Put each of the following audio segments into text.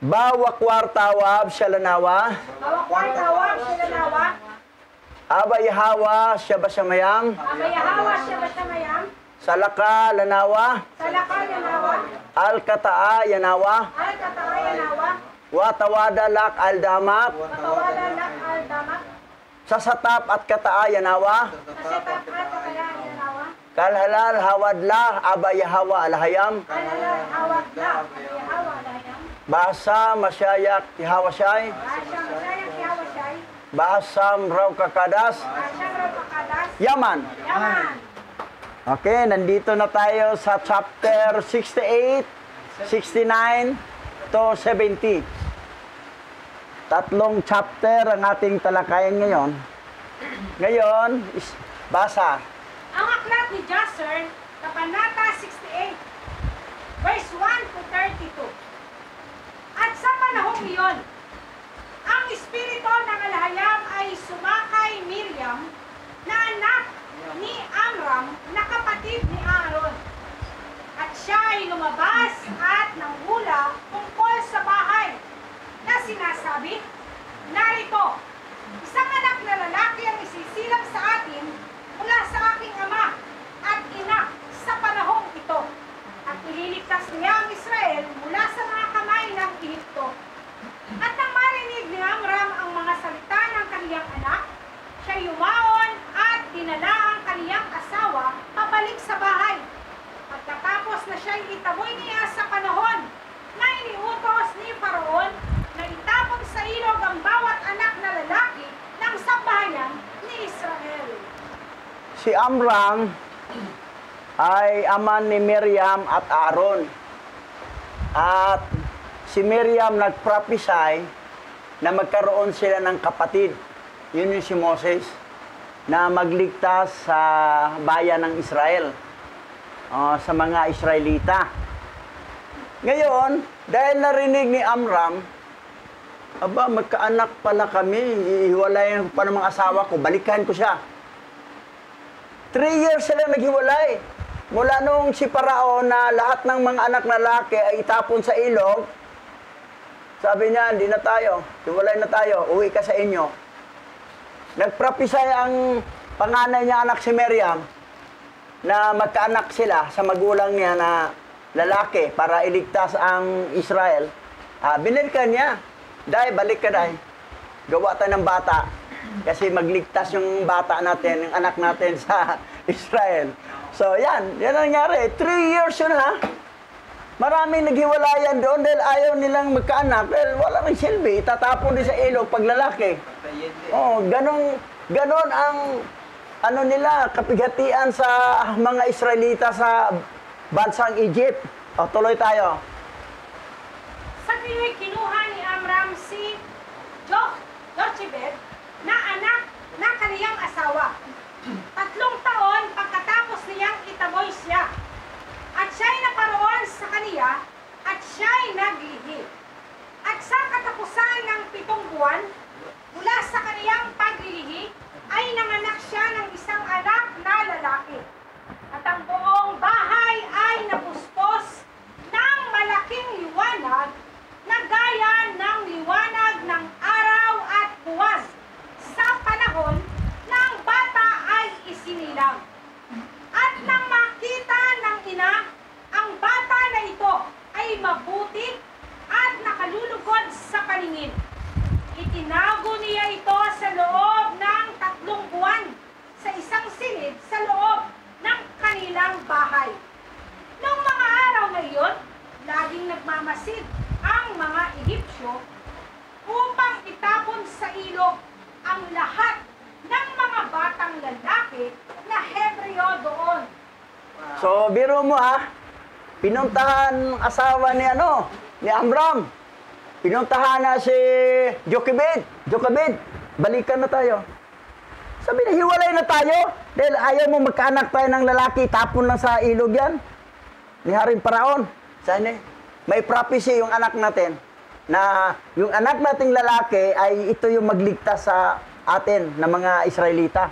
Bawa kwartawab shalanawa. Bawa kwartawab shalanawa. Aba Yahawa siya basamayang. Aba Yahawa siya basamayang. Salaka lanawa. Salaka lanawa. Al-kataa yanawa. Al-kataa yanawa. Watawada lak al-damak. Watawada lak al-damak. Sasatap at kataa yanawa. Sasatap at kataa yanawa. Kalhalal hawadla aba Yahawa alhayam. Kalhalal hawadla aba Yahawa alhayam. Bahasa masyayak Yahawashay. Bahasa masyayak Yahawashay. Bahasam raw kakadas. Bahasam raw kakadas. Yaman. Yaman. Okay, nandito na tayo sa chapter 68, 69 to 70. Tatlong chapter ang ating talakayan ngayon. Ngayon, basa. Ang aklat ni Jasher, Kabanata 68, verse 1 to 32. At sa panahong iyon, ang espiritu ng Alhayam ay sumakay Miriam na anak ni Amram na kapatid ni Aaron. At siya ay lumabas at nanghula tungkol sa bahay na sinasabi, narito, isang anak na lalaki ang isisilang sa atin mula sa aking ama at ina sa panahong ito. At ililigtas niya ang Israel mula sa mga kamay ng Ehipto. At nang marinig ni Amram ang mga salita ng kaniyang anak, siya yumaon at dinala ang kaniyang asawa pabalik sa bahay. Pagkatapos na siya'y itaboy niya sa panahon na iniutos ni Faraon na itapon sa ilog ang bawat anak na lalaki ng sambahayan ni Israel. Si Amram ay ama ni Miriam at Aaron. At si Miriam nagprophesy na magkaroon sila ng kapatid. Yun yung si Moses na magligtas sa bayan ng Israel, sa mga Israelita. Ngayon, dahil narinig ni Amram, aba, magkaanak pala kami, ihiwalayan pa ng mga asawa ko, balikan ko siya. 3 years sila naghiwalay. Mula nung si Parao na lahat ng mga anak na lalaki ay itapon sa ilog, sabi niya, hindi na tayo, hiwalay na tayo, uwi ka sa inyo. Nagprophesy ang panganay niya anak si Miriam na magkaanak sila sa magulang niya na lalaki para iligtas ang Israel. Binilikan niya, dahil balik ka dahil, gawa tayo ng bata. Kasi magligtas yung bata natin, yung anak natin sa Israel. So yan ang nangyari. 3 years yun ha. Maraming naghiwalayan doon dahil ayaw nilang magkaanak. Dahil wala nang silbi, itatapon din sa ilog pag lalaki. Oh, ganon ang ano nila, kapighatian sa mga Israelita sa bansang Egypt. O, tuloy tayo. Sa gayoy kinuha ni Amram si Jochebed na anak na kaniyang asawa. 3 taon pagkatapos niyang itaboy siya. At siya'y naparoon sa kaniya at siya'y naglihi. At sa katapusan ng 7 buwan, mula sa kaniyang paglilihi, ay nanganak siya ng isang anak na lalaki. At ang buong bahay ay napuspos ng malaking liwanag na gaya ng liwanag ng araw at buwan sa panahon na ang bata ay isinilang. At nang makita ng ina, ang bata na ito ay mabuti at nakalulugod sa paningin. Itinago niya ito sa loob ng 3 buwan sa isang silid sa loob ng kanilang bahay. Noong mga araw na iyon, laging nagmamasid ang mga Ehipsyo upang itapon sa ilog ang lahat ng mga batang lalaki na Hebreo doon. So, biro mo ha, pinuntahan asawa ni Amram. Pinuntahan na si Jochebed, balikan na tayo. Sabi na, hiwalay na tayo. Dahil ayaw mo magkaanak tayo ng lalaki, tapon lang sa ilog yan. Ni Haring Paraon. Sabi, may prophecy yung anak natin, na yung anak nating lalaki ay ito yung magligtas sa atin na mga Israelita.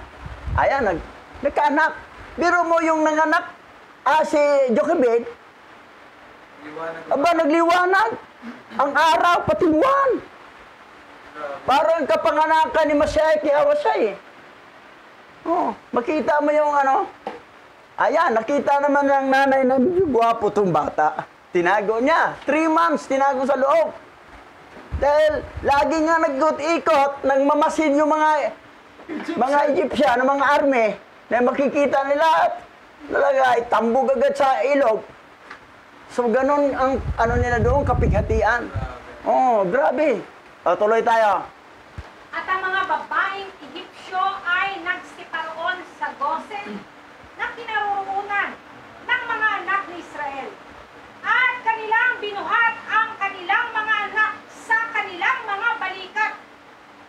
Ayan, nagkaanak. Biro mo yung nanganak, si Jochebed, aba, nagliwanag. Ang araw, pati buwan. Parang kapanganakan ni Masyay kay Awasay. Oh, makita mo yung ano. Ayan, nakita naman ng nanay na medyo gwapo itong bata. Tinago niya. 3 months, tinago sa loob. Dahil lagi nga nag-ikot, nagmamasid yung mga Egyptian, mga army, na makikita nila, talaga, itambog agad sa ilog. So, ganun ang ano nila doon, kapighatian. Oh, grabe. O, tuloy tayo. At ang mga babaeng Ehipsyo ay nagsiparoon sa Gosen na kinaroroonan ng mga anak ni Israel. At kanilang binuhat ang kanilang mga anak sa kanilang mga balikat,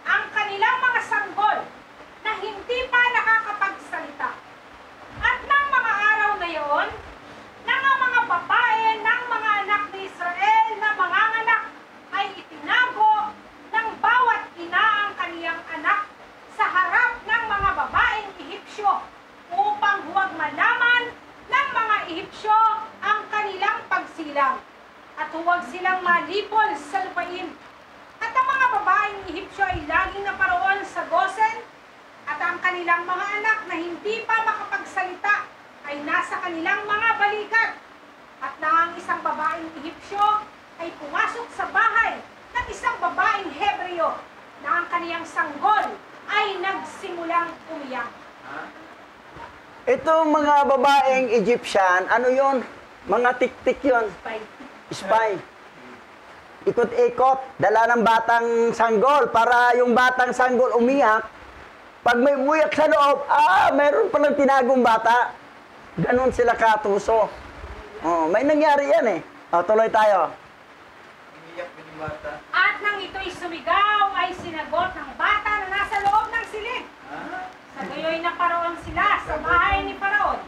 ang kanilang mga sanggol na hindi pa nakakapagsalita. At ng mga araw na iyon, nang ang mga babae ng mga anak ni Israel na manganganak ay itinago ng bawat ina ang kaniyang anak sa harap ng mga babaeng Ehipsyo upang huwag malaman ng mga Ehipsyo ang kanilang pagsilang at huwag silang malipol sa lupain. At ang mga babaeng Ehipsyo ay laging naparoon sa Gosen at ang kanilang mga anak na hindi pa makapagsalita ay nasa kanilang mga balikat. At nang isang babaeng Ehipsyo ay pumasok sa bahay ng isang babaeng Hebreo na ang kaniyang sanggol ay nagsimulang umiyak. Itong mga babaeng Egyptian, ano yon? Mga tik-tik yon. Spy. Ikot-ikot, dala ng batang sanggol para yung batang sanggol umiyak. Pag may buyak sa loob, mayroon palang tinagong bata. Ganon sila katuso. Oh, may nangyari yan eh. O, tuloy tayo. At nang ito'y sumigaw, ay sinagot ng bata na nasa loob ng silid. Sa gayoy naparoon sila sa bahay ni Faraon.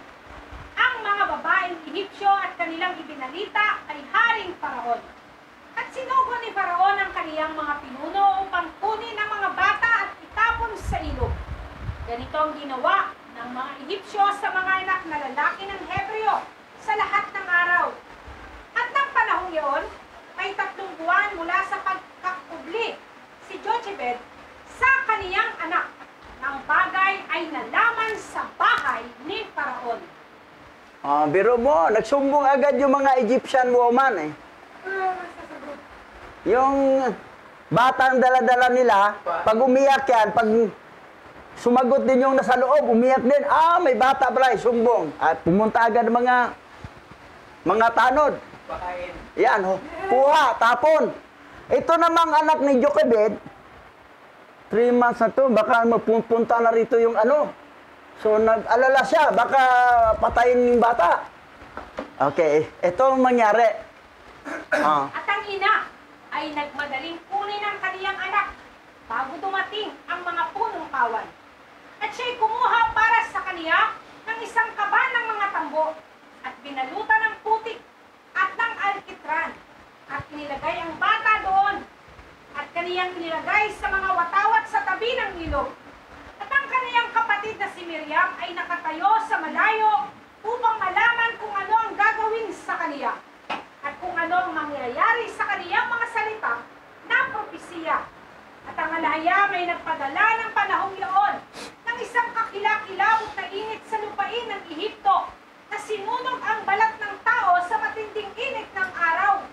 Ang mga babaeng Ehipsyo at kanilang ibinalita ay Haring Faraon. At sinugo ni Faraon ang kaniyang mga pinuno upang kunin ang mga bata at itapon sa ilog. Ganito ang ginawa ng mga Ehipsyo sa mga anak na lalaki ng Hebreo sa lahat ng araw. At ng panahong iyon, ay 3 buwan mula sa pagkakubli si Jochebed sa kaniyang anak. Ang bagay ay nalaman sa bahay ni Faraon. Biro mo, nagsumbong agad yung mga Egyptian woman eh. Yung batang dala-dala nila, pag umiyak yan, pag sumagot din yung nasa loob, umiyak din, may bata pala, sumbong. At pumunta agad mga tanod. Yan, kuha, tapon. Ito namang anak ni Jochebed, 3 months na to, baka mapupunta na rito yung ano. So, nag-alala siya, baka patayin yung bata. Okay, ito ang mangyari. At ang ina ay nagmadaling kunin ang kaniyang anak bago dumating ang mga punong kawan. At siya'y kumuha para sa kaniya ng isang kaban ng mga tambo at binalutan ng putik at ng alkitran at inilagay ang bata doon at kaniyang inilagay sa mga watawat sa tabi ng ilog. At ang kaniyang kapatid na si Miriam ay nakatayo sa malayo upang malaman kung ano ang gagawin sa kaniya at kung ano ang mangyayari sa kaniyang mga salita na propesiya. At ang alahayam ay nagpadala ng panahong iyon ng isang kakilakilabot na init sa lupain ng Ehipto na sinunog ang balat ng tao sa matinding init ng araw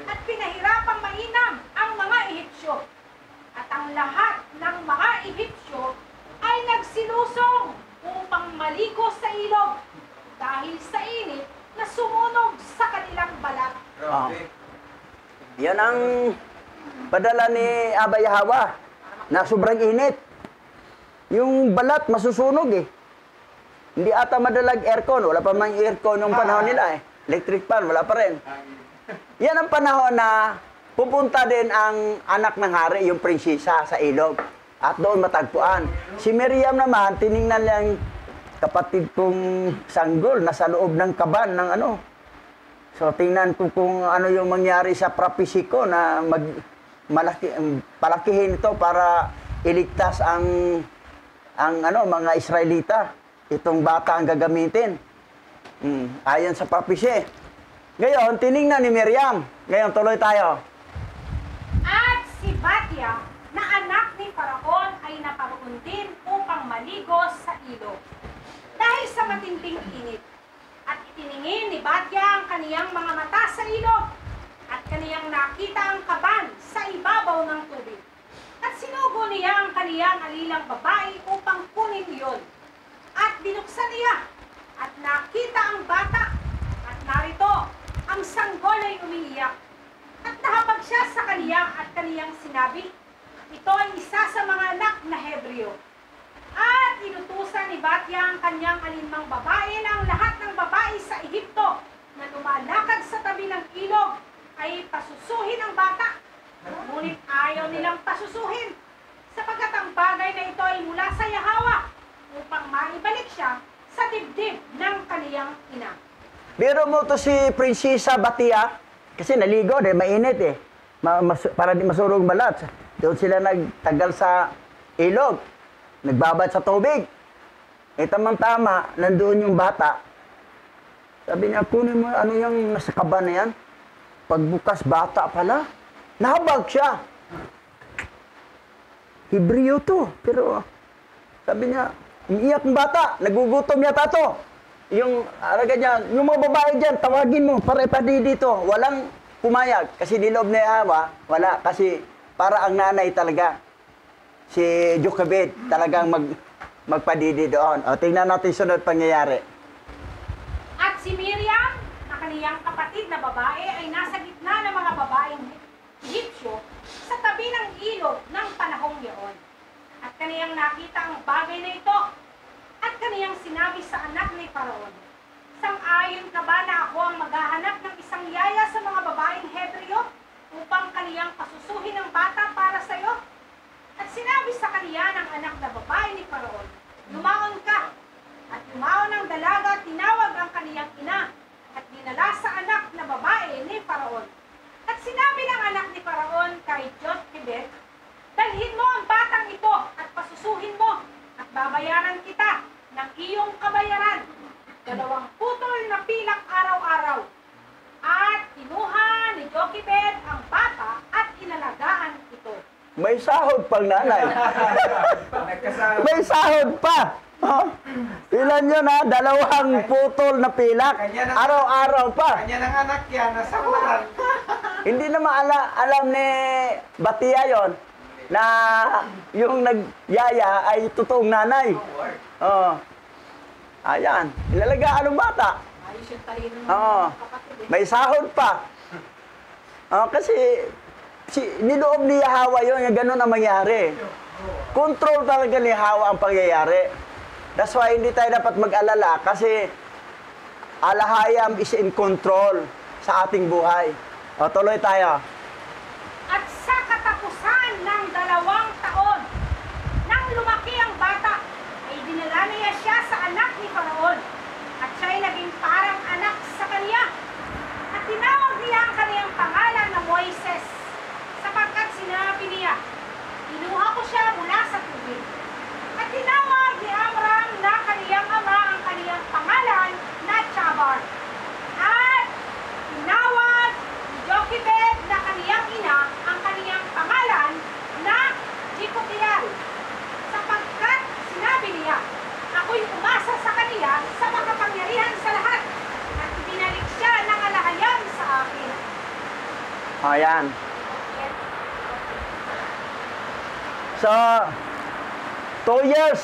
at pinahirapang mainam ang mga Ehipsyo. At ang lahat ng mga Ehipsyo ay nagsilusong upang maligo sa ilog dahil sa init na sumunog sa kanilang balat. Yan ang padala ni Abay Hawa na sobrang init. Yung balat masusunog eh. Hindi ata madalag aircon. Wala pa mang aircon yung panahon nila eh. Electric fan, wala pa rin. Yan ang panahon na pupunta din ang anak ng hari, yung prinsesa sa ilog. At doon matagpuan. Si Miriam naman, tiningnan lang kapatid kong sanggol na sa loob ng kaban ng ano. So tingnan ko kung ano yung mangyari sa prophecy ko na palakihin ito para iligtas ang mga Israelita. Itong bata ang gagamitin. Ayon sa prophecy. Ngayon, tiningnan ni Miriam. Ngayon, tuloy tayo. Batya na anak ni Faraon ay naparoon din upang maligo sa ilog. Dahil sa matinding init, at itiningin ni Batya ang kaniyang mga mata sa ilog, at kaniyang nakita ang kaban sa ibabaw ng tubig. At sinugo niya ang kaniyang alilang babae upang kunin iyon. At binuksan niya, at nakita ang bata, at narito, ang sanggol ay umiiyak. At nahabag siya sa kaniya at kaniyang sinabi, ito ay isa sa mga anak na Hebreo. At inutusan ni Batya ang kanyang alinmang babae na ang lahat ng babae sa Ehipto na lumalakad sa tabi ng ilog ay pasusuhin ang bata. Ngunit ayaw nilang pasusuhin sapagkat ang bagay na ito ay mula sa Yahawa upang maibalik siya sa dibdib ng kaniyang ina. Biro mo to si Prinsesa Batya, kasi naligo, dahil mainit eh. Para di masurog balat. Doon sila nagtagal sa ilog. Nagbabad sa tubig. Eh, tamang-tama, nandoon yung bata. Sabi niya, kunin mo, ano yung nasa kaba na yan? Pagbukas, bata pala. Nahabag siya. Hebreo to. Pero, sabi niya, iiyak ng bata. Nagugutom yata to. Yung araga niya, yung mga babae dyan, tawagin mo, para ipadi dito. Walang pumayag. Kasi niloob na Yahawa, wala. Kasi para ang nanay talaga, si Jochebed, talagang magpadidi doon. O, tingnan natin sunod pangyayari. At si Miriam, na kaniyang kapatid na babae, ay nasa gitna ng mga babaeng Egyptyo sa tabi ng ilog ng panahong iyon. At kaniyang nakita ang bagay na ito. At kaniyang sinabi sa anak ni Faraon, sang-ayon ka ba na ako ang maghahanap ng isang yaya sa mga babaeng Hebreo upang kaniyang pasusuhin ang bata para sa iyo? At sinabi sa kaniya ng anak na babae ni Faraon, lumaon ka. At lumaon ang dalaga at tinawag ang kaniyang ina at dinala sa anak na babae ni Faraon. At sinabi ng anak ni Faraon kay Jochebed, dalhin mo ang batang ito at pasusuhin mo at babayaran kita ng iyong kabayaran, 2 putol na pilak araw-araw. At kinuha ni Jochebed ang bata at inalagaan ito. May sahod pang nanay. May sahod pa. Oh. Ilan yun ha? 2 putol na pilak. Araw-araw pa. Kanya ng anak yan, nasa ulan. Hindi naman alam ni Batya yon na yung nagyaya ay totoong nanay. Oo. Ayan. Ilalagaan ng bata. Ayos yung talino ng Oo. kapatid eh. May sahod pa. Kasi niloob ni Yahawa yun, yung ganun ang mangyari. Control talaga ni Yahawa ang pangyayari. That's why hindi tayo dapat mag-alala kasi Alahayam is in control sa ating buhay. O, tuloy tayo. At sa katapusan ng 2 taon, nang lumaki ang bata, ay dinala niya siya sa anak ni Faraon. At siya'y naging parang anak sa kaniya. At tinawag niya ang kaniyang pangalan na Moises, sapagkat sinabi niya, inuha ko siya mula sa tubig. At tinawag ni Amram na kaniyang ama ang kaniyang pangalan na Chabar. At tinawag ni Jochebed na kaniyang ina ang kaniyang pangalan na Jecutiel. Sapagkat sinabi niya, ako'y umasa sa kaniya sa makapangyarihan sa lahat. At binalik siya ng alahayam sa akin. Ayan. So, 2 years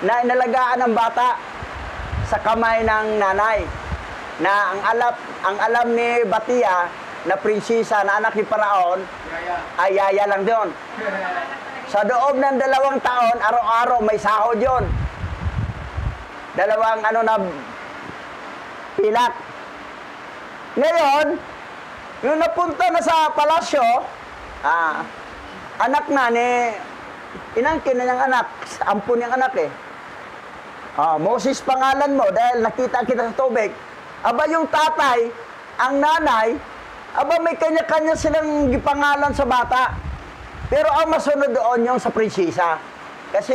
na inalagaan ng bata sa kamay ng nanay. Na ang alam ni Batya na prinsesa na anak ni Faraon ay yaya lang doon. Sa loob ng 2 taon, araw-araw may sahod yun. 2 na pilak. Ngayon, nung napunta na sa palasyo, anak na ni inangkin na niyang anak, ampun niyang anak eh. Moses pangalan mo dahil nakita kita sa tubig. Aba yung tatay, ang nanay, aba may kanya-kanya silang gipangalan sa bata. Pero ang masunod doon yung sa prinsesa. Kasi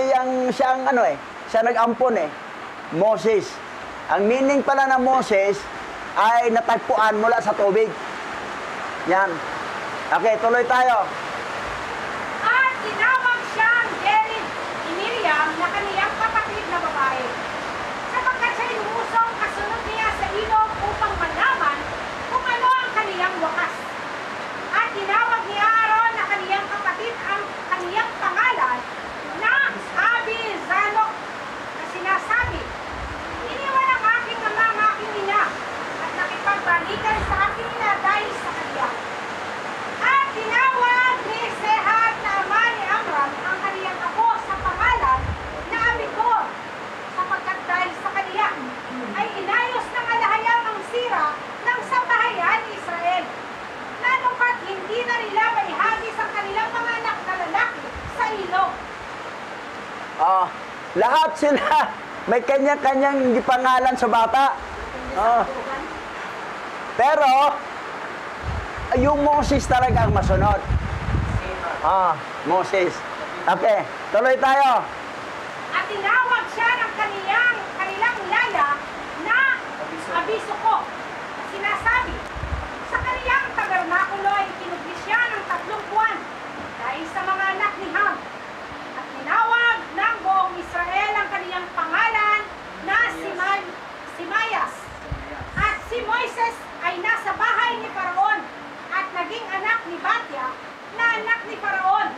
siyang siya nag-ampon eh. Moses. Ang meaning pala ng Moses ay natagpuan mula sa tubig. Yan. Okay, tuloy tayo. Lahat sila, may kanya-kanyang pangalan sa bata. Oh. Pero, yung Moses talaga ang masunod. Moses. Okay, tuloy tayo. At tinawag siya ng kanilang yaya na abiso ko. Sinasabi, sa kaniyang tabernakulo ay kinubli siya ng 3 buwan dahil sa mga anak ni Ham. At tinawag ng buong Israel ang kaniyang pangalan na Simayas. At si Moises ay nasa bahay ni Paraon at naging anak ni Batya na anak ni Paraon.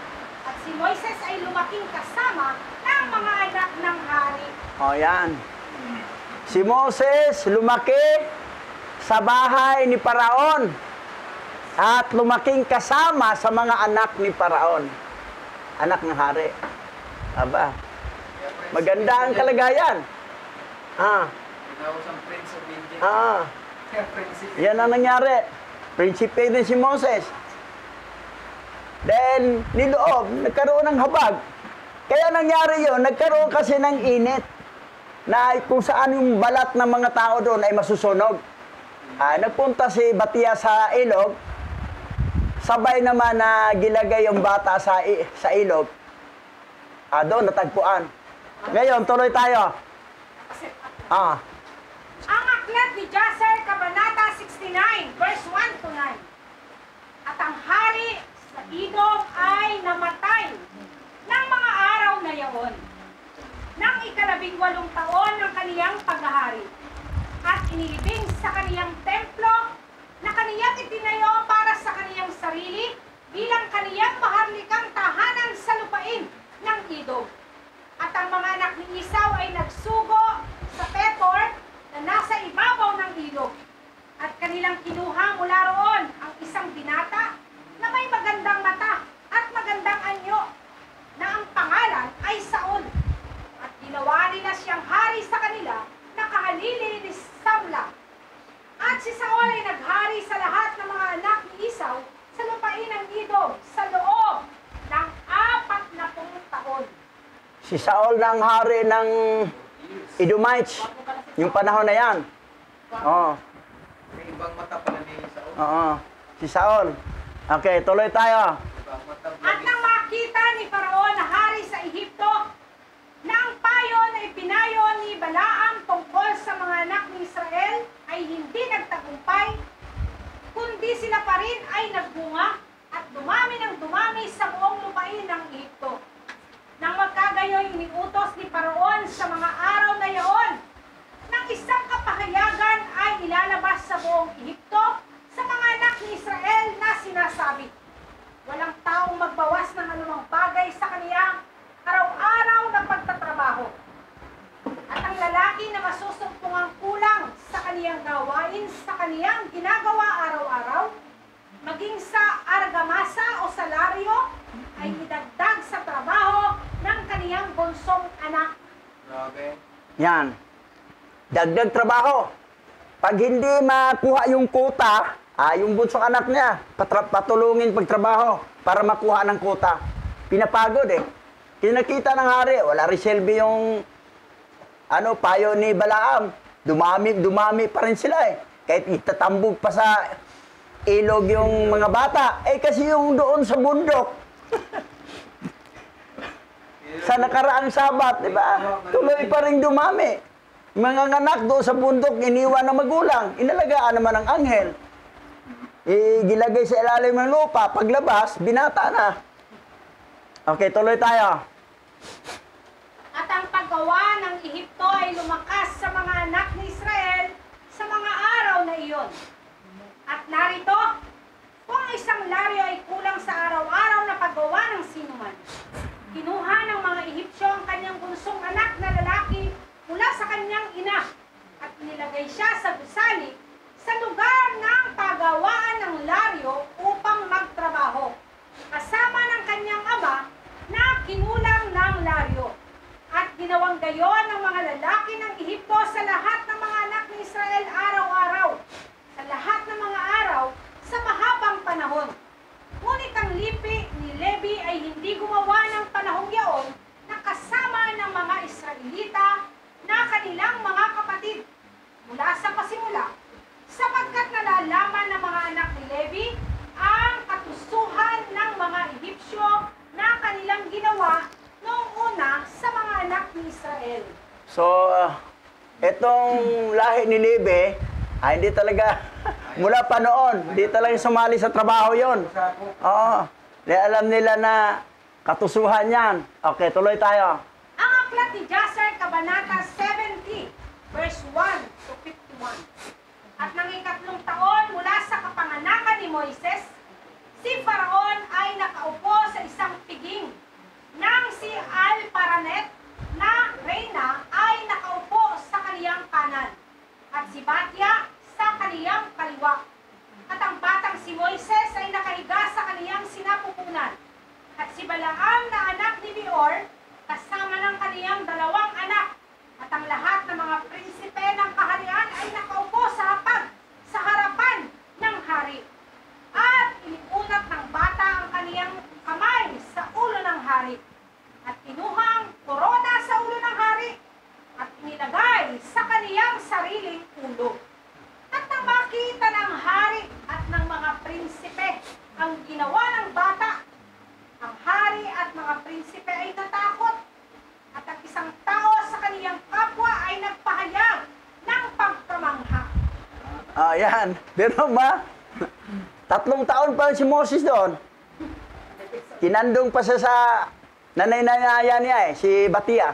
At si Moises ay lumaking kasama ng mga anak ng hari. O yan. Si Moses lumaki sa bahay ni Paraon at lumaking kasama sa mga anak ni Paraon. Anak ng hari. Aba, maganda ang kalagayan. Tinawag ang Prince of India. Prinsipe. Yan ang nangyari. Prinsipe din si Moses. Then, niloob, nagkaroon ng habag. Kaya nangyari yun, nagkaroon kasi ng init na kung saan yung balat ng mga tao doon ay masusunog. Nagpunta si Batya sa ilog, sabay naman na gilagay yung bata sa ilog. Doon natagpuan. Ngayon, tuloy tayo. Ang aklat ni Jasher, Kabanata 69, verse 1 to 9. At ang hari sa Edom ay namatay ng mga araw na yaon, ng 18 taon ng kaniyang paghahari, at inilibing sa kaniyang templo na kaniyang itinayo para sa kaniyang sarili bilang kaniyang maharlikang tahanan sa lupain ng Edom. At ang mga anak ni Esau ay nagsugo sa Petor na nasa ibabaw ng ilog, at kanilang kinuha mula roon ang isang binata na may magandang mata at magandang anyo, na ang pangalan ay Saul. At ginawa nila siyang hari sa kanila na kahalili ni Samla. At si Saul ay naghari sa lahat ng mga anak ni Esau sa lupain ng Edom sa loob ng 40 taon. Si Saul ng hari ng Edomites. Yung panahon na yan. May ibang mata pala ni Saul. Si Saul. Okay, tuloy tayo. Ibang mata pala At nang makita ni Paraon na hari sa Ehipto, na ang payo na ipinayo ni Balaam tungkol sa mga anak ni Israel ay hindi nagtagumpay, kundi sila pa rin ay nagbunga at dumami ng dumami sa buong lupain ng Ehipto. Nang magkagayoy iniutos ni Paraon sa mga araw na yaon, ng isang kapahayagan ay ilalabas sa buong Ehipto sa mga anak ni Israel na sinasabi, walang taong magbawas ng anumang bagay sa kaniyang araw-araw na pagtatrabaho. At ang lalaki na masusumpungang kulang sa kaniyang gawain sa kaniyang ginagawa araw-araw, maging sa argamasa o salaryo, ay idagdag sa trabaho ng kaniyang bunsong anak. Grabe. Yan. Dagdag trabaho. Pag hindi makuha yung kuta, yung bunsong anak niya, patulungin pagtrabaho para makuha ng kuta. Pinapagod eh. Kinakita ng hari, wala rin silbi yung payo ni Balaam. Dumami pa rin sila eh. Kahit itatambog pa sa ilog yung mga bata. Kasi yung doon sa bundok, sa nakaraang Sabat, di ba? Tuloy pa rin dumami. Mga anak doon sa bundok, iniwan ng magulang. Inalagaan naman ng anghel. Gilagay sa ilalim ng lupa. Paglabas, binata na. Okay, tuloy tayo. At ang paggawa ng Ehipto ay lumakas sa mga anak ni Israel sa mga araw na iyon. At narito, kung ang isang laryo ay kulang sa araw-araw na paggawa ng sinuman, kinuha ng mga Ehipsyo ang kanyang bunsong anak na lalaki mula sa kanyang ina at nilagay siya sa gusali sa lugar ng pagawaan ng laryo upang magtrabaho, kasama ng kanyang ama na kinulang ng laryo. At ginawang gayon ng mga lalaki ng Ehipto sa lahat ng mga anak ni Israel araw-araw, sa lahat ng mga araw, sa mahabang panahon. Ngunit ang lipi ni Levi ay hindi gumawa ng panahong yaon na kasama ng mga Israel. Israel. So, itong lahi ni Levi, hindi talaga, mula pa noon, hindi talaga sumali sa trabaho yon. Oo. Alam nila na katusuhan yan. Okay, tuloy tayo. Ang aklat ni Jasher, Kabanata 70, verse 1 to 51. At nang ikatlong taon mula sa kapanganakan ni Moises, si Faraon ay nakaupo sa isang piging, nang si Al-Paranet na reyna ay nakaupo sa kaniyang kanan, at si Batya sa kaniyang kaliwa. At ang batang si Moises ay nakahiga sa kaniyang sinapupunan. At si Balaam na anak ni Beor, kasama ng kaniyang dalawang anak, at ang lahat ng mga prinsipe ng kaharian ay nakaupo sa hapag sa harapan ng hari. At iniunat ng bata ang kaniyang kamay sa ulo ng hari. At kinuha ang korona sa ulo ng hari at inilagay sa kaniyang sariling ulo. At nang makita ng hari at ng mga prinsipe ang ginawa ng bata, ang hari at mga prinsipe ay natakot. At ang isang tao sa kaniyang kapwa ay nagpahayag ng pagkamangha. Yan. Pero 3 taon pa si Moses doon. Kinandong pa siya sa nanay-nanaya niya si Batia.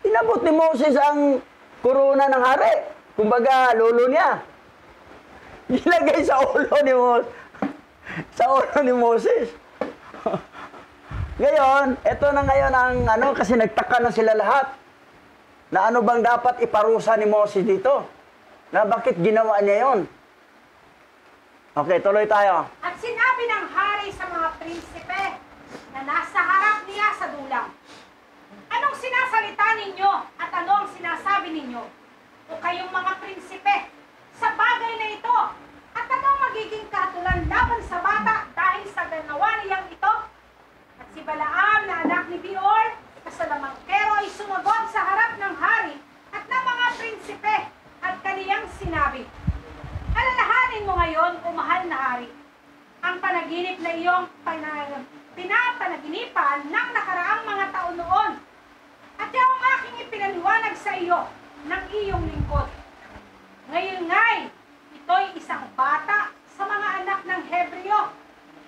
Inabot ni Moses ang korona ng hari. Kumbaga, lolo niya. Ilagay sa ulo ni Moses. Sa ulo ni Moses. Ngayon, ito na ngayon ang kasi nagtaka na sila lahat. Na ano bang dapat iparusa ni Moses dito? Na bakit ginawa niya yon? Okay, tuloy tayo. At sinabi ng hari sa mga prinsipe na nasa harap niya sa dulang, anong sinasalita ninyo at ano ang sinasabi ninyo? O kayong mga prinsipe, sa bagay na ito, at anong magiging katulan laban sa bata dahil sa ganawa niyang ito? At si Balaam na anak ni Beor, kasalamangkero ay sumagot sa harap ng hari at ng mga prinsipe at kaniyang sinabi, alalahanin mo ngayon, o mahal na hari, ang panaginip na iyong pinapanaginipan ng nakaraang mga taon noon. At yung aking ipinaliwanag sa iyo ng iyong lingkod. Ngayon nga'y ito'y isang bata sa mga anak ng Hebreo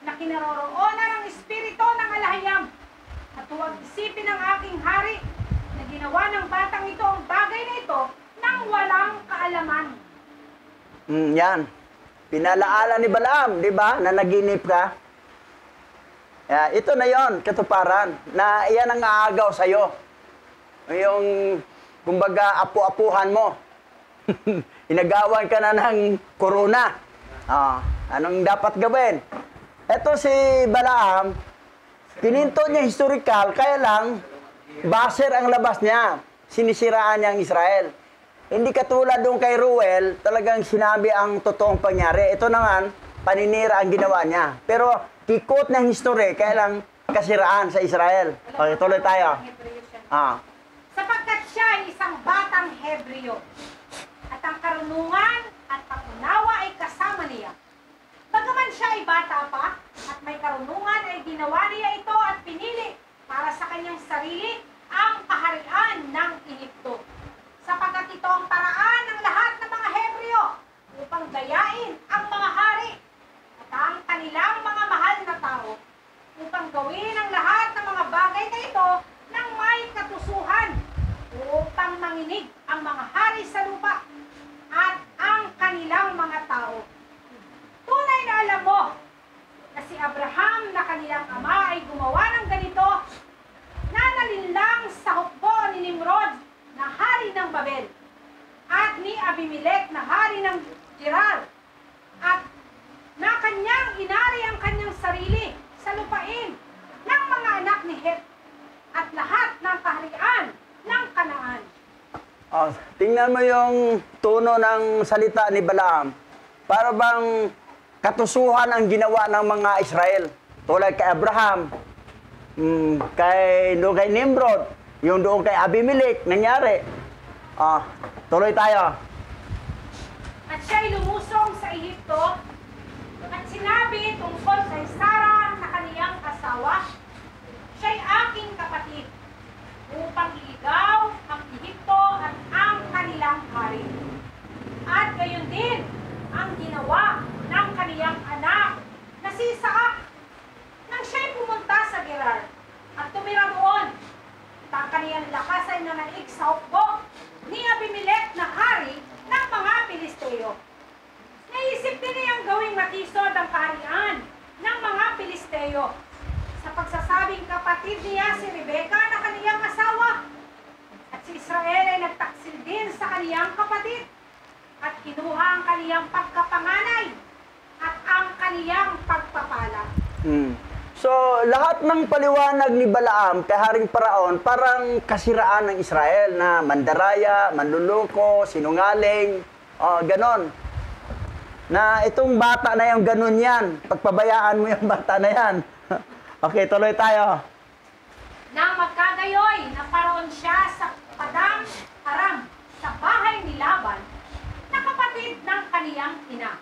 na kinaroroonan ng espiritu ng alahayam. At huwag isipin ng aking hari na ginawa ng batang ito ang bagay na ito nang walang kaalaman. Yan. Pinalaala ni Balaam, di ba? Na naginip ka. Ito na yon, katuparan. Na iyan ang aagaw sa'yo. Yung, kumbaga, apu-apuhan mo. Inagawan ka na ng korona. Anong dapat gawin? Ito si Balaam, pininto niya historical, kaya lang, baser ang labas niya. Sinisiraan niya ang Israel. Hindi katulad doon kay Ruel, talagang sinabi ang totoong pangyari. Ito naman, paninira ang ginawa niya. Pero, kikot ng history, kaya lang, kasiraan sa Israel. Okay, tuloy tayo. Sapagkat siya ay isang batang Hebreo, at ang karunungan at pangunawa ay kasama niya. Bagaman siya ay bata pa, at may karunungan ay ginawa niya ito at pinili para sa kanyang sarili ang kaharian ng Ehipto. Sapagkat ito ang paraan ng lahat ng mga Hebreo upang gayain ang mga hari at ang kanilang mga mahal na tao, upang gawin ang lahat ng mga bagay na ito ng may katusuhan, upang manginig ang mga hari sa lupa at ang kanilang mga tao. Tunay na alam mo na si Abraham na kanilang ama ay gumawa ng ganito, na nalinlang sa hukbo ni Nimrod na hari ng Babel, at ni Abimelech na hari ng Gerar, at na kanyang inari ang kanyang sarili sa lupain ng mga anak ni Het at lahat ng kaharian ng Kanaan. Tingnan mo yung tono ng salita ni Balaam. Para bang katusuhan ang ginawa ng mga Israel. Tulad kay Abraham, kay Nimrod, yung doon kay Abimelech, nangyari. Tuloy tayo. At siya'y lumusong sa Ehipto, at sinabi tungkol kay Sarah na kaniyang asawa, siya'y aking kapatid. upang iligaw ang Ehipto at ang kanilang hari. At gayon din ang ginawa ng kaniyang anak na si Isaac nang siya'y pumunta sa Gerar at tumira doon. At ang kaniyang lakas ay nanaig sa hukbo ni Abimelech na hari ng mga Pilisteo. Naisip din niyang gawing matisod ang kaharian ng mga Pilisteo sa pagsasabing kapatid niya si Rebeka na kaniyang asawa. At si Israel ay nagtaksil din sa kaniyang kapatid at kinuha ang kaniyang pagkapanganay at ang kaniyang pagpapala. So, lahat ng paliwanag ni Balaam kay Haring Paraon parang kasiraan ng Israel na mandaraya, manluloko, sinungaling, ganon. Na itong bata na yung ganon yan, pagpabayaan mo yung bata na yan. Okay, tuloy tayo. Nang magkagayoy na paroon siya sa Padang Aram sa bahay ni Laban na kapatid ng kaniyang ina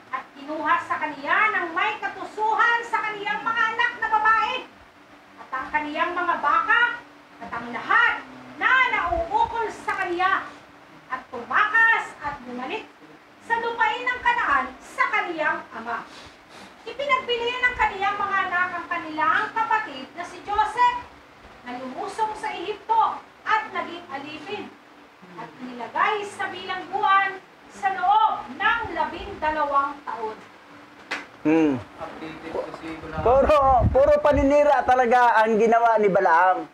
at kinuha sa kaniya ng may katusuhan sa kaniyang mga anak na babae at ang kaniyang mga baka at ang lahat na nauukol sa kaniya at tumakas at bumalik sa lupain ng Kanaan sa kaniyang ama. Ipinagbili ng kaniyang mga anak ang kanilang kapatid na si Joseph na lumusong sa Ehipto at naging alipin at nilagay sa bilangguan sa loob ng 12 taon. Updated kasi ko na. Puro paninira talaga ang ginawa ni Balaam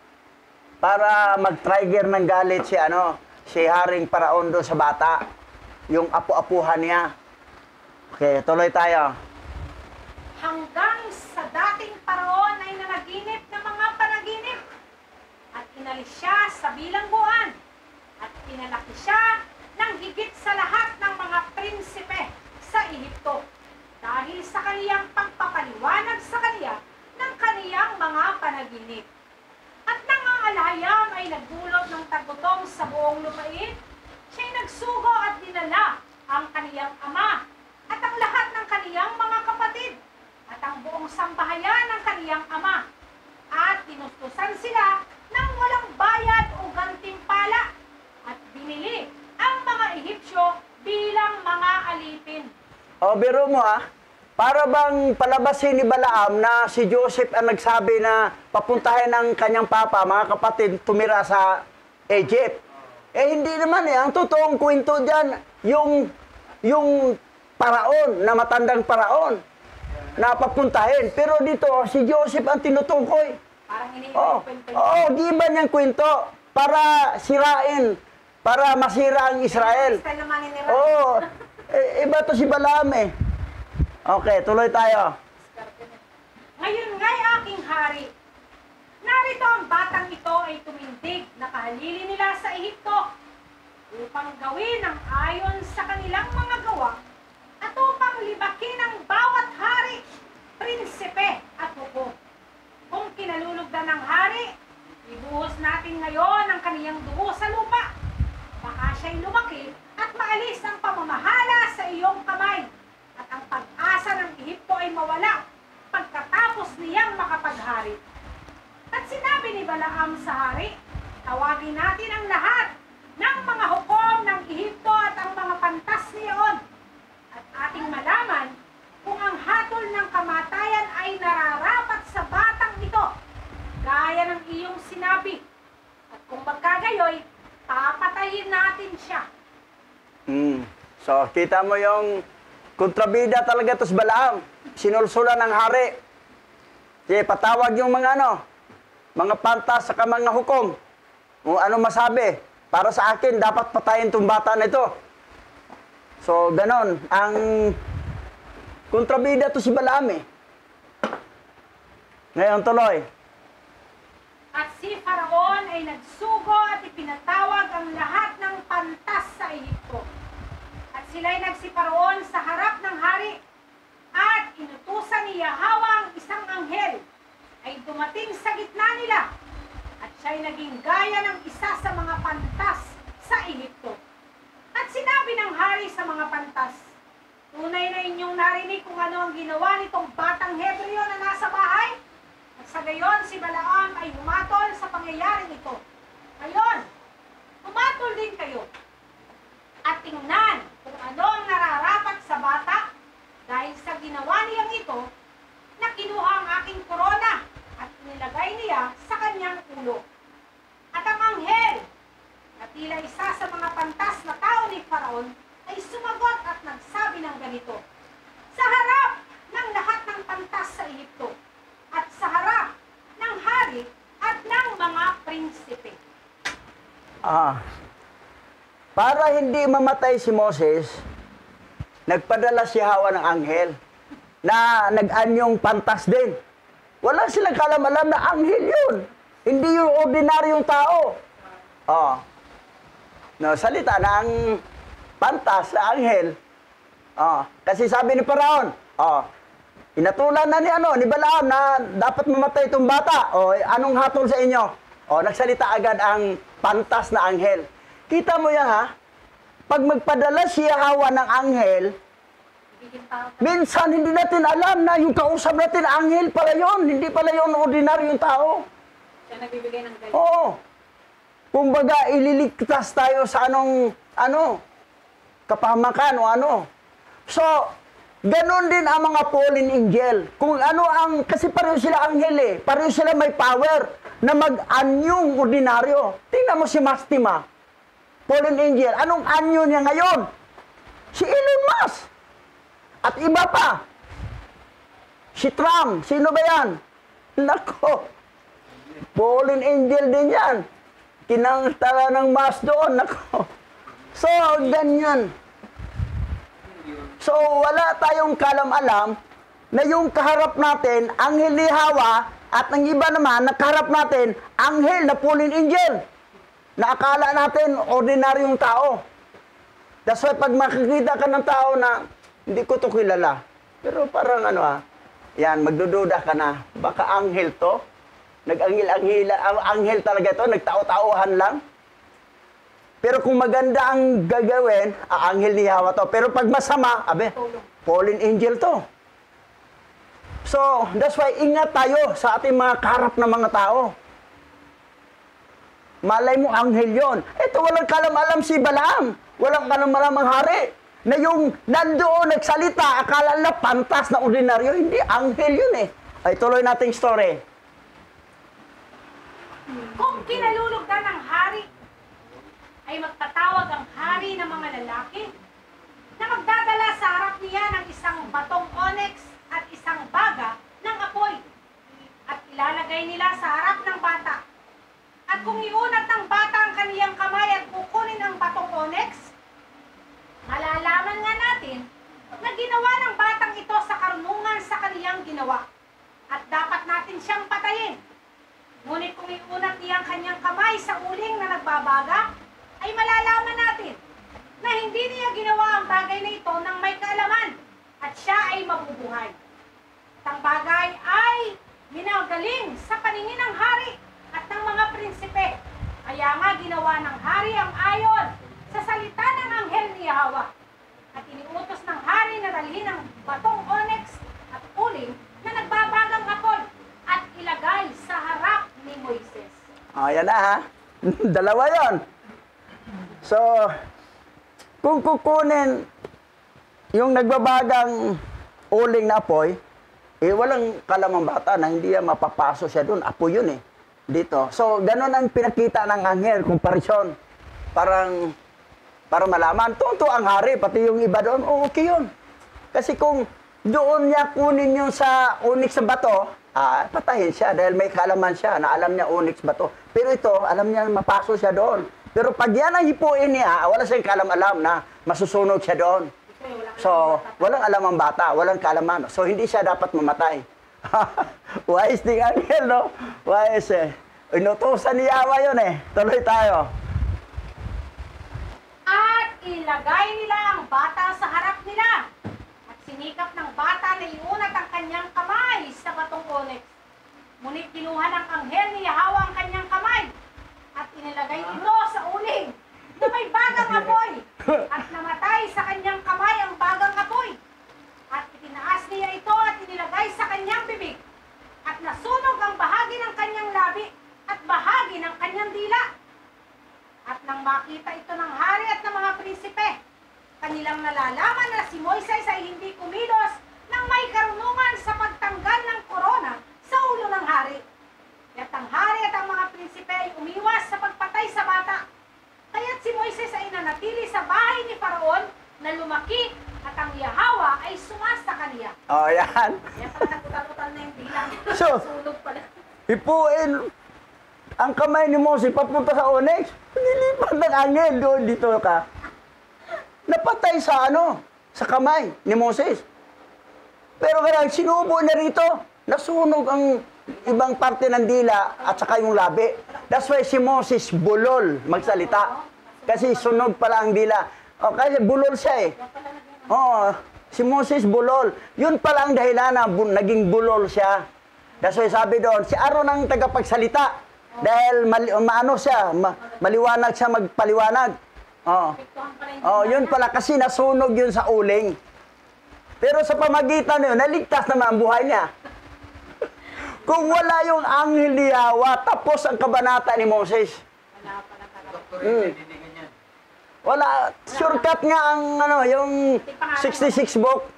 para mag-trigger ng galit si Haring Paraon doon sa bata. Yung apu-apuhan niya. Okay, tuloy tayo. Hanggang sa dating paraon ay nanaginip ng mga panaginip at inalis siya sa bilangguan at pinalaki siya ng higit sa lahat ng mga prinsipe sa Ehipto dahil sa kaniyang pagpapaliwanag sa kaniya ng kaniyang mga panaginip. At nang ang alayam ay nagdulot ng tagutom sa buong lupain, siya'y nagsugo at dinala ang kaniyang ama at ang lahat ng kaniyang mga kapatid at ang buong sambahayan ng kaniyang ama at tinustusan sila ng walang bayad o gantimpala at binili ang mga Ehipsyo bilang mga alipin. O, biro mo para bang palabasin ni Balaam na si Joseph ang nagsabi na papuntahin ng kanyang papa, mga kapatid, tumira sa Egypt. Hindi naman Ang totoong kwento dyan, yung paraon, na matandang paraon, na papuntahin. Pero dito, si Joseph ang tinutukoy. Parang iniikwento niya. Oo, giba niyang kwento para sirain, para masira ang Israel. Style naman ni Ram. Oo, iba to si Balaam Okay, tuloy tayo. Ngayon nga'y aking hari, narito ang batang ito ay tumindig na kahalili nila sa Ehipto upang gawin ang ayon sa kanilang mga gawa at upang libakin ang bawat hari, prinsipe at hukom. Kung kinalulugdan ng hari, ibuhos natin ngayon ang kaniyang dugo sa lupa. Baka siya'y lumaki at maalis ang pamamahala sa iyong kamay at ang pag-asa ng Ehipto ay mawala pagkatapos niyang makapaghari. At sinabi ni Balaam sa hari, tawagin natin ang lahat ng mga hukom ng Ehipto at ang mga pantas niyon at ating malaman kung ang hatol ng kamatayan ay nararapat sa batang ito gaya ng iyong sinabi at kung magkagayoy, papatayin natin siya. So, kita mo yung kontrabida talaga to si Balaam. Sinulsulan ng hari. Sige, patawag yung mga mga pantas sa mga hukom. Kung ano masabi. Para sa akin, dapat patayin itong bata na ito. So, ganon. Ang kontrabida to si Balaam Ngayon, tuloy. At si Faraon ay nagsugo at ipinatawag ang lahat ng pantas sa Ehipto. At sila'y nagsiparoon sa harap ng hari at inutusan ni Yahweh ang isang anghel ay dumating sa gitna nila at siya'y naging gaya ng isa sa mga pantas sa Ehipto. At sinabi ng hari sa mga pantas, tunay na inyong narinig kung ano ang ginawa nitong batang Hebreo na nasa bahay. At sa gayon si Balaam ay humatol sa pangyayaring ito. Ngayon, pumatol din kayo at tingnan kung ano ang nararapat sa bata dahil sa ginawa niyang ito na kinuha ang aking korona at nilagay niya sa kanyang ulo. At ang anghel na tila isa sa mga pantas na tao ni Faraon ay sumagot at nagsabi ng ganito, sa harap ng lahat ng pantas sa Ehipto at sa harap ng hari at ng mga prinsipe. Para hindi mamatay si Moses, nagpadala si Hawa ng anghel na nag-anyong pantas din. Wala silang kalam-alam na anghel yun. Hindi yung ordinaryong tao. Salita ng pantas na anghel. Kasi sabi ni Faraon, inatulan na ni Balaam na dapat mamatay itong bata. Anong hatol sa inyo? Nagsalita agad ang pantas na anghel. Kita mo yan ha? Pag magpadala si Hawa ng anghel, minsan hindi natin alam na yung kausap natin anghel pala yun. Hindi pala yun ordinaryong tao. Siya nagbibigay ng galing. Oo. Kumbaga, ililigtas tayo sa kapahamakan o ano. So, ganun din ang mga fallen angel. Kung kasi pareho sila anghel eh. Pareho sila may power na mag-anyong ordinaryo. Tingnan mo si Mastima, fallen angel. Anong anyo niya ngayon? Si Elon Musk. At iba pa. Si Trump. Sino ba yan? Nako. Fallen angel din yan. Kinangtala ng mas doon. Nako. So, ganyan. So, wala tayong kalam-alam na yung kaharap natin, anghel ni Hawa, at ng iba naman, nakaharap natin, anghel na fallen angel. Na akala natin, ordinaryong tao. That's why, pag makikita ka ng tao na, hindi ko to kilala. Pero parang yan, magdududa ka na. Baka anghel to? Anghel talaga to? Nagtao-tauhan lang? Pero kung maganda ang gagawin, anghel ni Hawa to. Pero pag masama, fallen angel to. So, that's why ingat tayo sa ating mga karap na mga tao. Malay mo, anghel yon. Ito, walang kalam-alam si Balaam. Walang kalam-alam ang hari. Na yung nandoon nagsalita, akala na pantas na ordinaryo. Hindi, anghel yun eh. Ay, tuloy nating story. Kung kinalulugdan ng hari, ay magtatawag ang hari ng mga lalaki na magdadala sa harap niya ng isang batong onyx at isang baga ng apoy at ilalagay nila sa harap ng bata. At kung iunat ng bata ang kaniyang kamay at kukunin ang batong onyx, malalaman nga natin na ginawa ng batang ito sa karunungan sa kaniyang ginawa at dapat natin siyang patayin. Ngunit kung iunat niya ang kanyang kamay sa uling na nagbabaga, ay malalaman natin na hindi niya ginawa ang bagay na ito nang may kaalaman at siya ay mabubuhay. At ang bagay ay minagaling sa paningin ng hari at ng mga prinsipe. Kaya nga ginawa ng hari ang ayon sa salita ng anghel ni Yahweh. At iniutos ng hari na dalhin ang batong onyx at uling na nagbabagang apoy at ilagay sa harap ni Moises. Yan na ha. Dalawa yon. So, kung kukunin yung nagbabagang uling na apoy, walang kalamang bata na hindi yan mapapaso siya doon. Apoy yun eh. Dito. So, ganun ang pinakita ng anghel, comparison. Para malaman, tunto ang hari, pati yung iba doon, okay yun. Kasi kung doon niya kunin yung sa onyx sa bato, patahin siya dahil may kaalaman siya na alam niya onyx bato. Pero ito, alam niya mapaso siya doon. Pero pag yan ang hipuin niya, wala siyang kalam-alam na masusunog siya doon. So, walang alam ang bata, walang kaalaman. So, hindi siya dapat mamatay. Wise ding anghel, no? Wise eh. Inutusan ni Yahweh yun eh. Tuloy tayo. At ilagay nila ang bata sa harap nila. At sinikap ng bata na iunat ang kanyang kamay sa batong onyx. Ngunit kinuha ng anghel ni Yahweh ang kanyang kamay at inilagay ito sa uling na may bagang apoy at namatay sa kanyang kamay ang bagang apoy. At itinaas niya ito at inilagay sa kanyang bibig at nasunog ang bahagi ng kanyang labi at bahagi ng kanyang dila At nang makita ito ng hari at ng mga prinsipe, kanilang nalalaman na si Moises ay hindi kumilos nang may karunungan sa pagtanggal ng korona sa ulo ng hari. At ang hari at ang mga prinsipe ay umiwas sa pagpatay sa bata. Kaya't si Moises ay nanatili sa bahay ni Faraon na lumaki at ang Yahawa ay sumasa kaniya. Oh, yan. Kaya pala nagutal-utal na yung bilang. So, Sunog pala. Hipuin ang kamay ni Moses papunta sa onyx. Nilipat ng angel doon dito ka. Napatay sa sa kamay ni Moses. Pero kaya sinubo na rito, nasunog ang ibang parte ng dila at saka yung labi. That's why si Moses bulol magsalita. Kasi sunog pala ang dila. O, kasi bulol siya eh. Oo, si Moses bulol. Yun pala ang dahilan na naging bulol siya. That's why sabi doon, si Aaron ang tagapagsalita. Dahil maano siya, maliwanag siya magpaliwanag. Oh, yun pala kasi nasunog yun sa uling. Pero sa pamagitan na yun, naligtas naman ang buhay niya. Kung wala yung anghel ni Yahweh, tapos ang kabanata ni Moses. Wala pala talaga. Doktor, hindi ganyan. Wala, shortcut nga ang yung 66 book.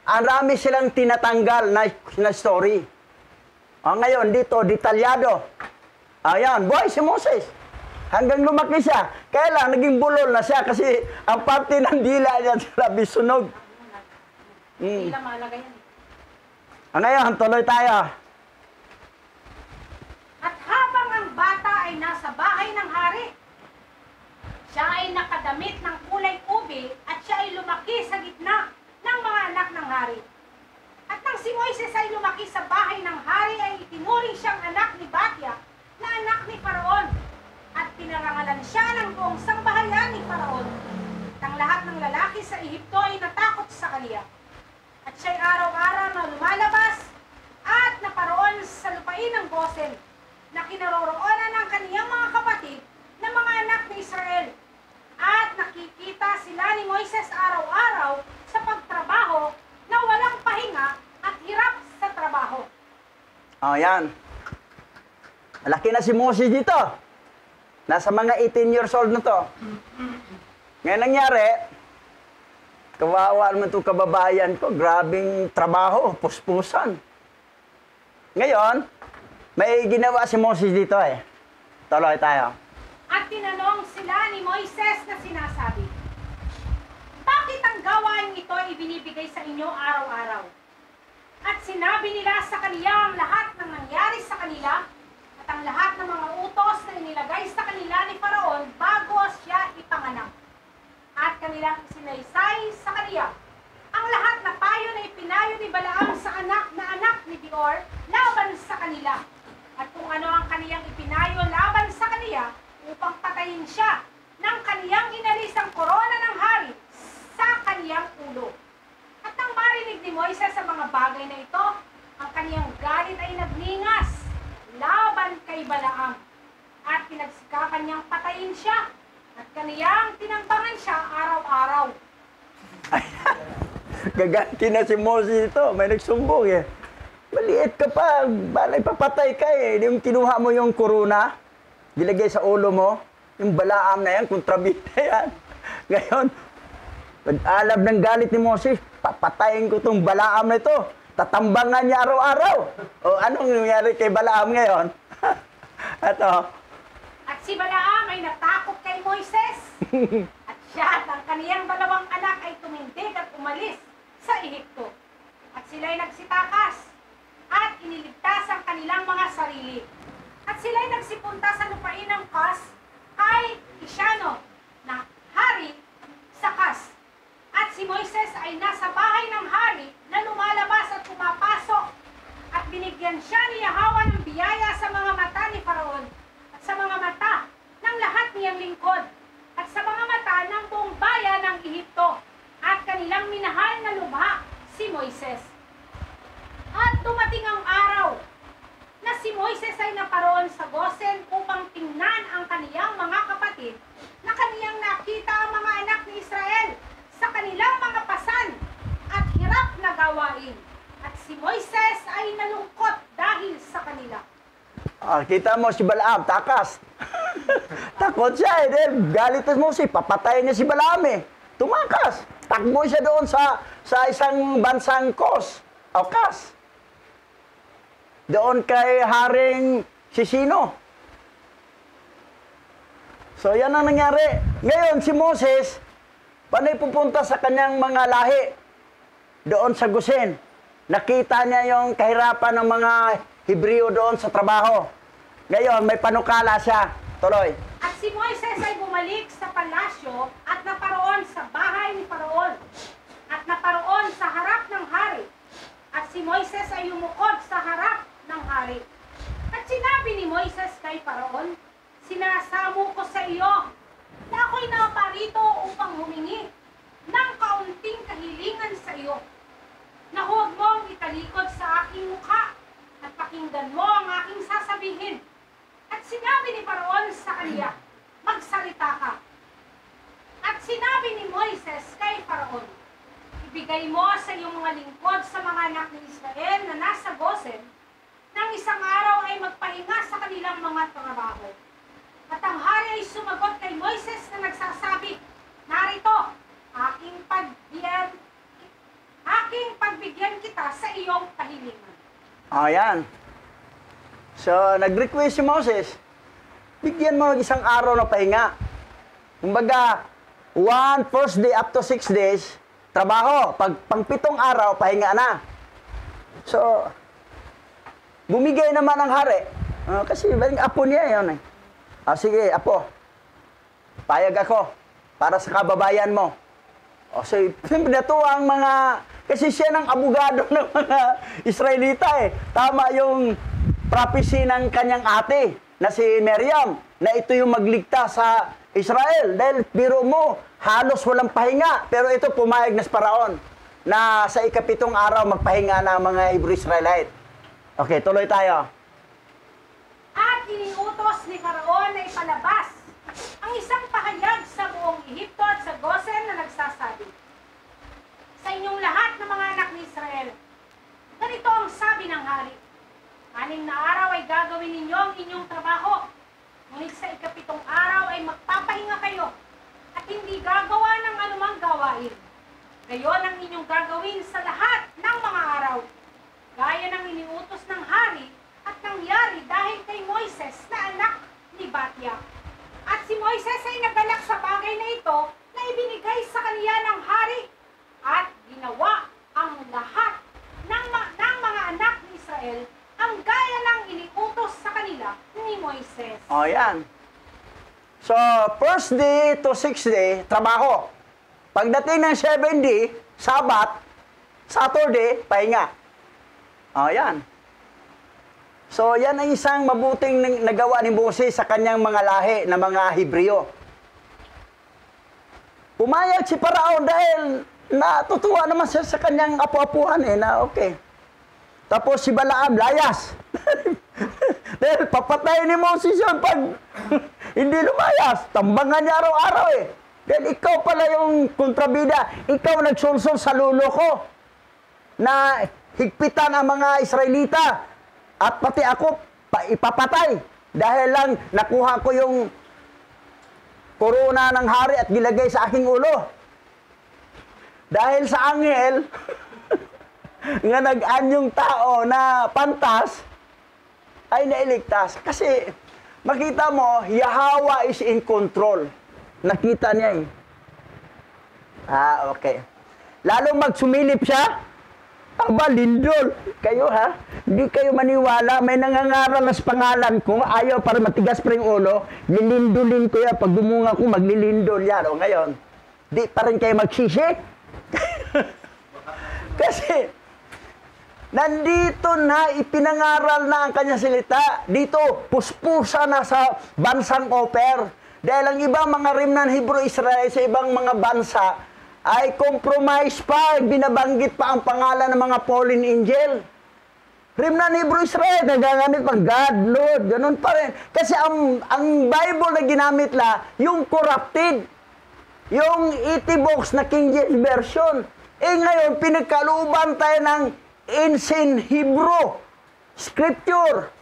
Ang rami silang tinatanggal na story. Ngayon, dito, detalyado. Ayan, buhay si Moses. Hanggang lumaki siya. Kaya lang, naging bulol na siya kasi ang parte ng dila niya sila bisunog. Hindi lang mahalaga yan. Ngayon, tuloy tayo. At habang ang bata ay nasa bahay ng hari, siya ay nakadamit ng kulay ube at siya ay lumaki sa gitna ng mga anak ng hari. At nang si Moises ay lumaki sa bahay ng hari ay itinuring siyang anak ni Batya na anak ni Faraon. At pinarangalan siya ng buong sambahayan ni Faraon. At ang lahat ng lalaki sa Ehipto ay natakot sa kaniya. At siya'y araw-araw na lumalabas at naparoon sa lupain ng Gosen na kinaroroonan ng kaniyang mga kapatid na mga anak ni Israel. At nakikita sila ni Moises araw-araw sa pagtrabaho na walang pahinga at hirap sa trabaho. Yan. Malaki na si Moses dito. Nasa mga 18 years old na to. Ngayon nangyari, kawawa naman itong kababayan ko, grabing trabaho, puspusan. Ngayon, may ginawa si Moses dito eh. Tuloy tayo. At tinanong sila ni Moises na sinasabi, bakit ang gawain ito ay ibinibigay sa inyo araw-araw? At sinabi nila sa kaniya ang lahat ng nangyari sa kanila at ang lahat ng mga utos na inilagay sa kanila ni Faraon bago siya ipanganak. At kanilang isinaysay sa kaniya ang lahat na payo na ipinayo ni Balaam sa anak ni Beor laban sa kanila. At kung ano ang kaniyang ipinayo laban sa kaniya upang patayin siya ng kaniyang inalisang korona ng hari sa kaniyang ulo. At nang marinig ni Moises sa mga bagay na ito, ang kaniyang galit ay nagningas laban kay Balaam. At pinagsikapan niyang patayin siya at kaniyang tinambangan siya araw-araw. Gaganti na si Moses ito. May nagsumbong eh. Maliit ka pa. Balay papatay ka eh. Yung kinuha mo yung corona, dilagay sa ulo mo, yung Balaam na yan, kontrabida yan. Ngayon, pag-alab ng galit ni Moses, papatayin ko itong Balaam na ito. Tatambangan niya araw-araw. O anong nangyari kay Balaam ngayon? Ito. At si Balaam ay natakot kay Moises. At siya at ang kaniyang dalawang anak ay tumindig at umalis sa Ehipto. At sila'y nagsitakas at iniligtas ang kanilang mga sarili. At sila'y nagsipunta sa lupain ng Kas kay Kishano na hari sa Kas. At si Moises ay nasa bahay ng hari na lumalabas at pumapasok. At binigyan siya ni Yahweh ng biyaya sa mga mata ni Faraon at sa mga mata ng lahat niyang lingkod at sa mga mata ng buong bayan ng Ehipto. At kanilang minahal na lubha si Moises. At dumating ang araw na si Moises ay naparoon sa Gosen upang tingnan ang kaniyang mga kapatid na kaniyang nakita ang mga anak ni Israel sa kanilang mga pasan at hirap na gawain. At si Moises ay nalungkot dahil sa kanila. Kita mo si Balaam, takas. Takot siya eh. Dahil galit mo si papatayin niya si Balaam eh. Tumakas. Takbo siya doon sa isang bansang Kos. O Kas. Doon kay Haring Sisino. So yan ang nangyari. Ngayon si Moses, panay pupunta sa kanyang mga lahi. Doon sa Gosen. Nakita niya yung kahirapan ng mga Hebreo doon sa trabaho. Ngayon, may panukala siya. Tuloy. At si Moises ay bumalik sa palasyo at naparoon sa bahay ni Paraon at naparoon sa harap ng hari. At si Moises ay umukod sa harap ng hari. At sinabi ni Moises kay Paraon, sinasamo ko sa iyo na ako'y naparito upang humingi ng kaunting kahilingan sa iyo, na huwag mong italikod sa aking mukha at pakinggan mo ang aking sasabihin. At sinabi ni Paraon sa kanya, magsalita ka. At sinabi ni Moises kay Paraon, ibigay mo sa iyong mga lingkod sa mga anak ni Israel na nasa Gosen, nang isang araw ay magpahinga sa kanilang mga trabaho. At ang hari ay sumagot kay Moises na nagsasabi, narito, aking pagbigyan kita sa iyong kahilingan. Ayan. So, nag-request si Moses, bigyan mo ng isang araw na pahinga. Kumbaga, first day up to 6 days, trabaho. Pag pang-7 araw, pahinga na. So, bumigay naman ang hari. Kasi apo niya yun eh. Sige, apo. Payag ako para sa kababayan mo. So, siyempre natuwa ang mga, kasi siya ng abogado ng mga Israelita eh. Tama yung prophecy ng kanyang ate na si Miriam, na ito yung magligtas sa Israel. Dahil biro mo, halos walang pahinga. Pero ito pumayag na si Paraon na sa ika-7 araw magpahinga na mga Hebrew-Israelite. Okay, tuloy tayo. At iniutos ni Paraon na ipalabas ang isang pahayag sa buong Ehipto at sa Gosen na nagsasabi, sa inyong lahat ng mga anak ni Israel, ganito ang sabi ng hari, 6 na araw ay gagawin ninyo ang inyong trabaho, ngunit sa ika-7 araw ay magpapahinga kayo at hindi gagawa ng anumang gawain. Gayon ang inyong gagawin sa lahat ng mga araw, gaya ng iniutos ng hari at nangyari dahil kay Moises na anak ni Batya. At si Moises ay nagalak sa bagay na ito na ibinigay sa kaniya ng hari at ginawa ang lahat ng mga anak ni Israel ang gaya ng iniutos sa kanila ni Moises. O, yan. So, first day to 6th day, trabaho. Pagdating ng 7th day, Sabat, Saturday, pahinga. O, yan. So, yan ang isang mabuting nagawa ni Moses sa kanyang mga lahi na mga Hebreo. Pumayag si Paraon dahil natutuwa naman siya sa kanyang apu-apuhan eh, na okay. Tapos si Balaam, layas. Dahil papatayin ni Moses yun pag hindi lumayas. Tambangan niya araw-araw eh. Dahil ikaw pala yung kontrabida. Ikaw nagsulsul sa lulo ko na higpitan ang mga Israelita. At pati ako, ipapatay. Dahil lang nakuha ko yung korona ng hari at gilagay sa aking ulo. Dahil sa anghel, nga nag-anyong tao na pantas, ay nailigtas. Kasi, makita mo, Yahweh is in control. Nakita niya eh. Okay. Lalong magsumilip siya, aba, lindol. Kayo ha, hindi kayo maniwala, may nangangaral sa pangalan ko, ayaw para matigas pa yung ulo, lilindulin ko yan, pag dumunga ko, maglilindol yan. O ngayon, di pa rin kayo magsisi. Kasi, nandito na, ipinangaral na ang kanyang salita. Dito, puspusa na sa bansang Oper. Dahil ang ibang mga remnant Hebrew-Israel sa ibang mga bansa ay compromise pa, binabanggit pa ang pangalan ng mga fallen angel. Remnant Hebrew-Israel, nagagamit pang God, Lord, ganun pa rin. Kasi ang Bible na ginamit yung corrupted. Yung 80 books na King James Version. Ngayon, pinagkaluban tayo ng ancient Hebrew Scripture.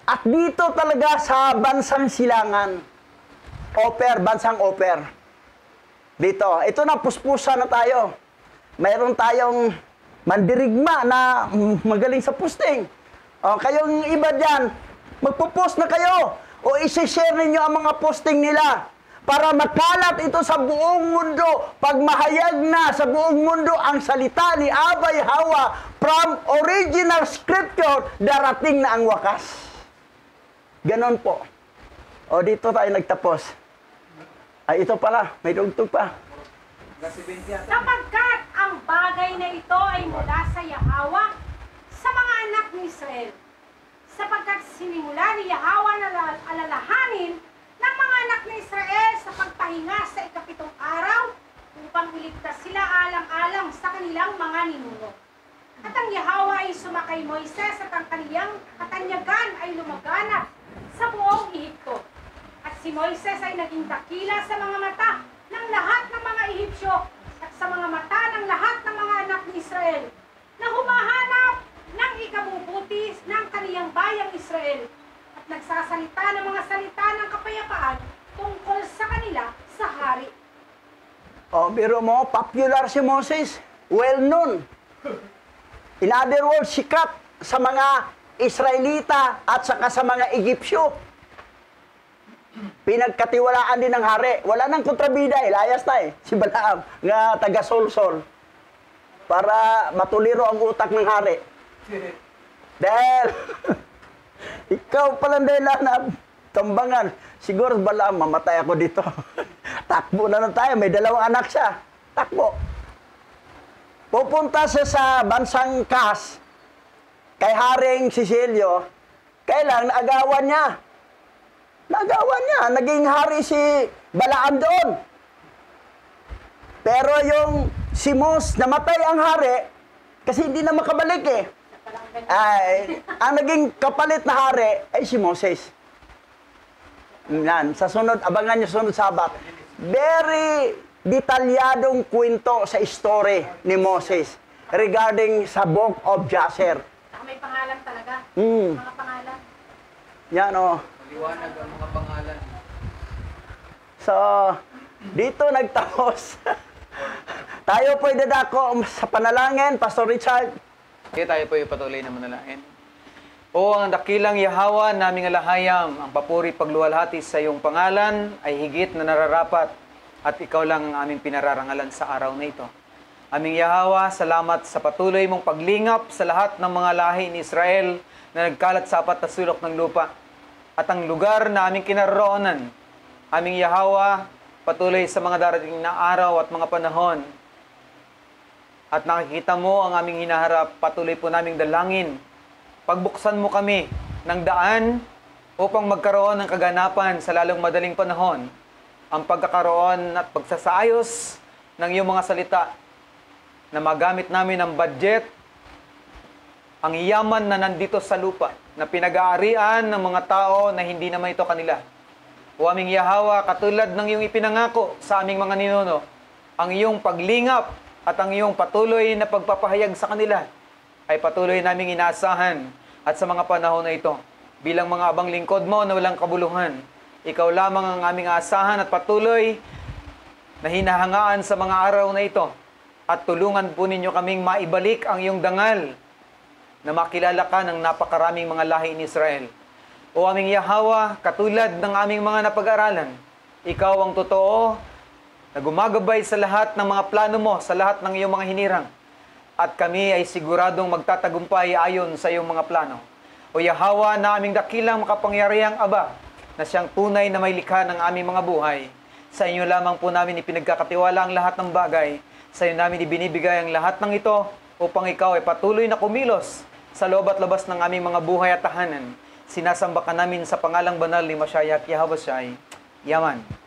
At dito talaga sa bansang Silangan, bansang Oper. Dito, ito na, puspusa na tayo. Mayroon tayong mandirigma na magaling sa posting. O, kayong iba dyan, magpo-post na kayo. O isi-share ninyo ang mga posting nila para makalat ito sa buong mundo. Pag mahayag na sa buong mundo ang salita ni Abay Hawa from original scripture, darating na ang wakas. Ganon po. O dito tayo nagtapos. Ay, ito pala, may dugtog pa. Sapagkat ang bagay na ito ay mula sa Yahwa sa mga anak ni Israel. Sapagkat sinimula ni Yahwa na alalahanin ng mga anak ni Israel sa pagpahinga sa ikapitong araw upang iligtas sila alang-alang sa kanilang mga ninuno. At ang Yahwa ay sumakay Moises at ang kaniyang katanyagan ay lumaganap sa buong Ehipto. At si Moises ay naging dakila sa mga mata ng lahat ng mga Ehipsyo at sa mga mata ng lahat ng mga anak ni Israel na humahanap ng ikabubuti ng kaniyang bayang Israel at nagsasalita ng mga salita ng kapayapaan tungkol sa kanila sa hari. O, biro mo, popular si Moses. Well known. In other words, sikat sa mga Israelita at saka sa mga Egyptyo. Pinagkatiwalaan din ng hari. Wala nang kontrabida eh. Layas na eh. Si Balaam, nga taga-Solsol. Para matuliro ang utak ng hari. Dahil, ikaw pala na tambangan. Siguro Balaam, mamatay ako dito. Takbo na lang tayo. May 2 anak siya. Takbo. Pupunta siya sa bansang Kas. Kay Haring Cecilio. Kailang naagawan niya. Nagawan niya. Naging hari si Balaam doon. Pero yung si Mos, namatay ang hari kasi hindi na makabalik eh. Ay, ang naging kapalit na hari ay si Moses. Yan, sa sunod, abangan niyo sunod Sabat. Very detalyadong kwento sa story ni Moses regarding sa Book of Jasher. May pangalan talaga. Mm. Mga pangalan. Yan o. Liwanag ang mga pangalan. So, dito nagtapos. Tayo po'y dadako sa panalangin, Pastor Richard. Kaya tayo po patuloy na manalangin. O ang dakilang Yahwa naming alahayam, ang papuri pagluwalhati sa iyong pangalan ay higit na nararapat at ikaw lang ang aming pinararangalan sa araw na ito. Aming Yahwa, salamat sa patuloy mong paglingap sa lahat ng mga lahi ni Israel na nagkalat sa apat na sulok ng lupa at ang lugar na aming kinaroroonan. Aming Yahwa, patuloy sa mga darating na araw at mga panahon at nakikita mo ang aming hinaharap, patuloy po naming dalangin. Pagbuksan mo kami ng daan upang magkaroon ng kaganapan sa lalong madaling panahon. Ang pagkakaroon at pagsasaayos ng iyong mga salita na magamit namin ang budget, ang yaman na nandito sa lupa, na pinag-aarian ng mga tao na hindi naman ito kanila. O aming Yahwa, katulad ng iyong ipinangako sa aming mga ninuno, ang iyong paglingap at ang iyong patuloy na pagpapahayag sa kanila ay patuloy naming inaasahan at sa mga panahon na ito. Bilang mga abang lingkod mo na walang kabuluhan, ikaw lamang ang aming aasahan at patuloy na hinahangaan sa mga araw na ito. At tulungan po ninyo kaming maibalik ang iyong dangal na makilala ka ng napakaraming mga lahi ni Israel. O aming Yahwa, katulad ng aming mga napag-aralan, ikaw ang totoo na gumagabay sa lahat ng mga plano mo, sa lahat ng iyong mga hinirang. At kami ay siguradong magtatagumpay ayon sa iyong mga plano. O Yahwa, na aming dakilang makapangyarihang Aba, na siyang tunay na may likha ng aming mga buhay. Sa inyo lamang po namin ipinagkakatiwala ang lahat ng bagay. Sa iyo namin ibinibigay ang lahat ng ito upang ikaw ay patuloy na kumilos sa loob at labas ng aming mga buhay at tahanan. Sinasamba ka namin sa pangalang banal ni Mashiach Yahweh Shai. Yaman.